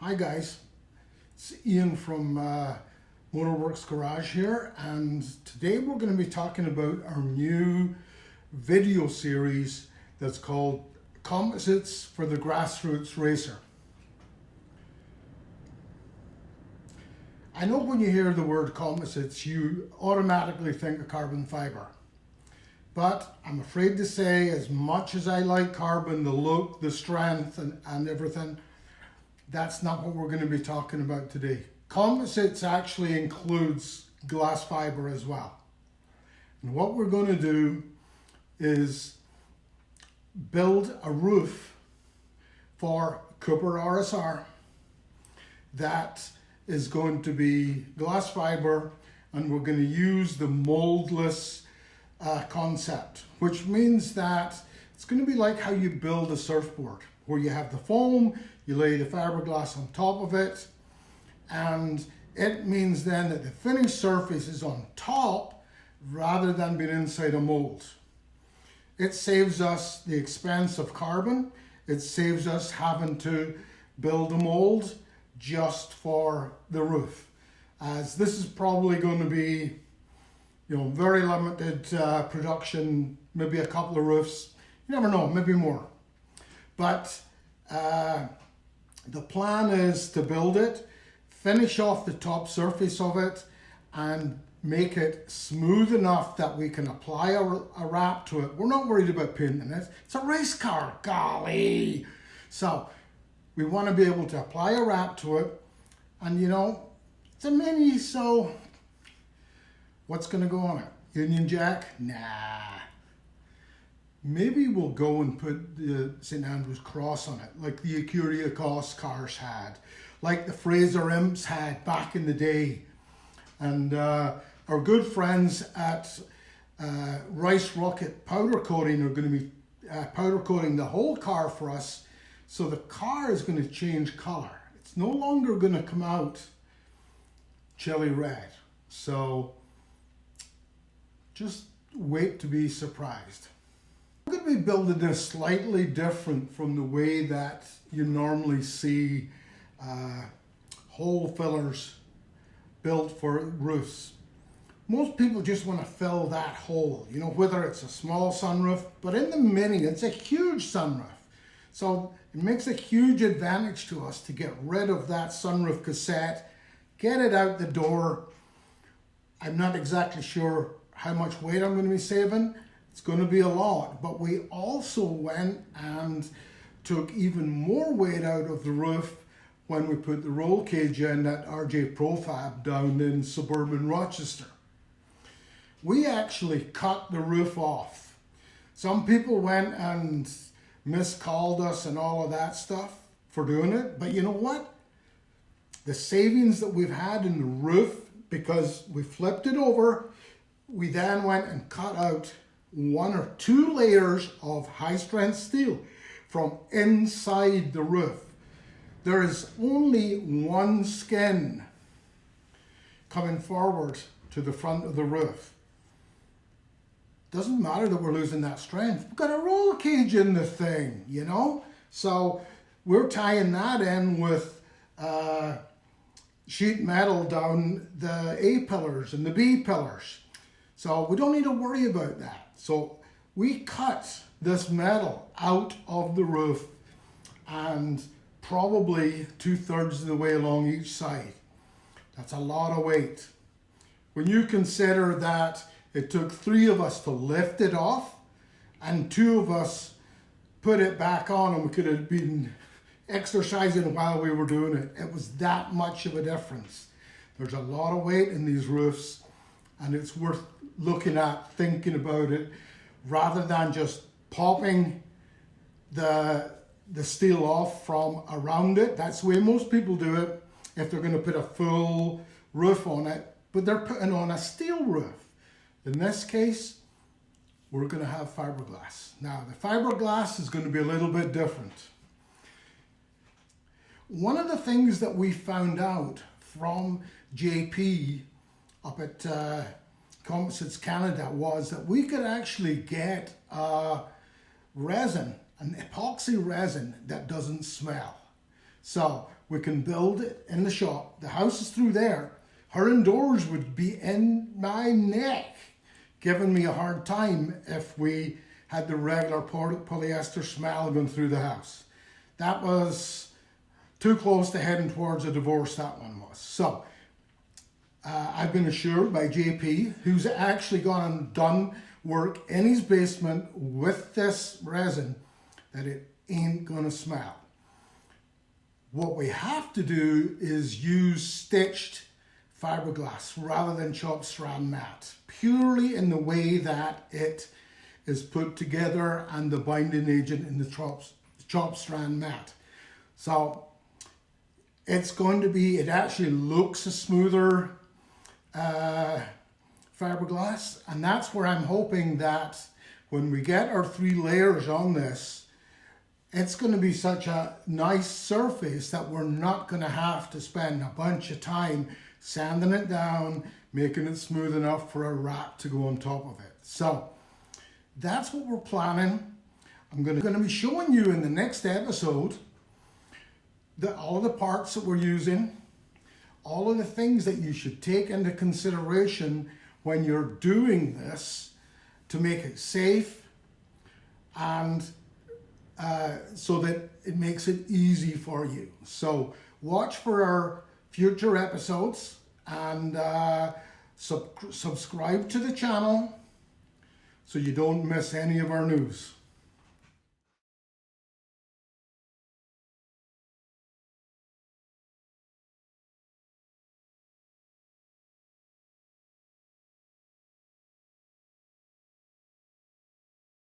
Hi guys, it's Ian from MotorWerks Garage here, and today we're going to be talking about our new video series that's called Composites for the Grassroots Racer. I know when you hear the word composites you automatically think of carbon fiber, but I'm afraid to say, as much as I like carbon, the look, the strength and everything, that's not what we're going to be talking about today. Composites actually includes glass fiber as well. And what we're going to do is build a roof for Cooper RSR that is going to be glass fiber, and we're going to use the moldless concept, which means that it's going to be like how you build a surfboard, where you have the foam, you lay the fiberglass on top of it, and it means then that the finished surface is on top rather than being inside a mold. It saves us the expense of carbon. It saves us having to build a mold just for the roof, as this is probably going to be, very limited production, maybe a couple of roofs. You never know, maybe more. But the plan is to build it, finish off the top surface of it, and make it smooth enough that we can apply a wrap to it. We're not worried about painting it. It's a race car, golly! So we want to be able to apply a wrap to it, and it's a Mini, so what's going to go on it? Union Jack? Nah. Maybe we'll go and put the St. Andrew's Cross on it, like the Acuria Cross cars had, like the Fraser Imps had back in the day. And our good friends at Rice Rocket Powder Coating are going to be powder coating the whole car for us, so the car is going to change color. It's no longer going to come out chili red. So just wait to be surprised. I'm going to be building this slightly different from the way that you normally see hole fillers built for roofs. Most people just want to fill that hole, whether it's a small sunroof, but in the Mini, it's a huge sunroof. So it makes a huge advantage to us to get rid of that sunroof cassette, get it out the door. I'm not exactly sure how much weight I'm going to be saving. It's going to be a lot, but we also went and took even more weight out of the roof when we put the roll cage in at RJ Profab down in suburban Rochester. We actually cut the roof off. Some people went and miscalled us and all of that stuff for doing it, but you know what? The savings that we've had in the roof, because we flipped it over, we then went and cut out 1 or 2 layers of high-strength steel from inside the roof. There is only one skin coming forward to the front of the roof. Doesn't matter that we're losing that strength. We've got a roll cage in the thing, So we're tying that in with sheet metal down the A pillars and the B pillars. So we don't need to worry about that. So we cut this metal out of the roof, and probably 2/3 of the way along each side. That's a lot of weight. When you consider that it took 3 of us to lift it off and 2 of us put it back on, and we could have been exercising while we were doing it. It was that much of a difference. There's a lot of weight in these roofs, and it's worth looking at, thinking about it, rather than just popping the steel off from around it. That's the way most people do it if they're going to put a full roof on it, but they're putting on a steel roof. In this case, we're going to have fiberglass. Now, the fiberglass is going to be a little bit different. One of the things that we found out from JP up at Composites Canada was that we could actually get resin, an epoxy resin that doesn't smell. So we can build it in the shop. The house is through there. Her indoors would be in my neck, giving me a hard time if we had the regular polyester smell going through the house. That was too close to heading towards a divorce, that one was. So, I've been assured by JP, who's actually gone and done work in his basement with this resin, that it ain't gonna smell. What we have to do is use stitched fiberglass rather than chopped strand mat, purely in the way that it is put together and the binding agent in the chopped strand mat. So it's going to be, it actually looks a smoother fiberglass, and that's where I'm hoping that when we get our 3 layers on this, it's going to be such a nice surface that we're not going to have to spend a bunch of time sanding it down, making it smooth enough for a wrap to go on top of it. So that's what we're planning. I'm going to be showing you in the next episode all of the parts that we're using, all of the things that you should take into consideration when you're doing this to make it safe, and so that it makes it easy for you. So watch for our future episodes, and subscribe to the channel so you don't miss any of our news.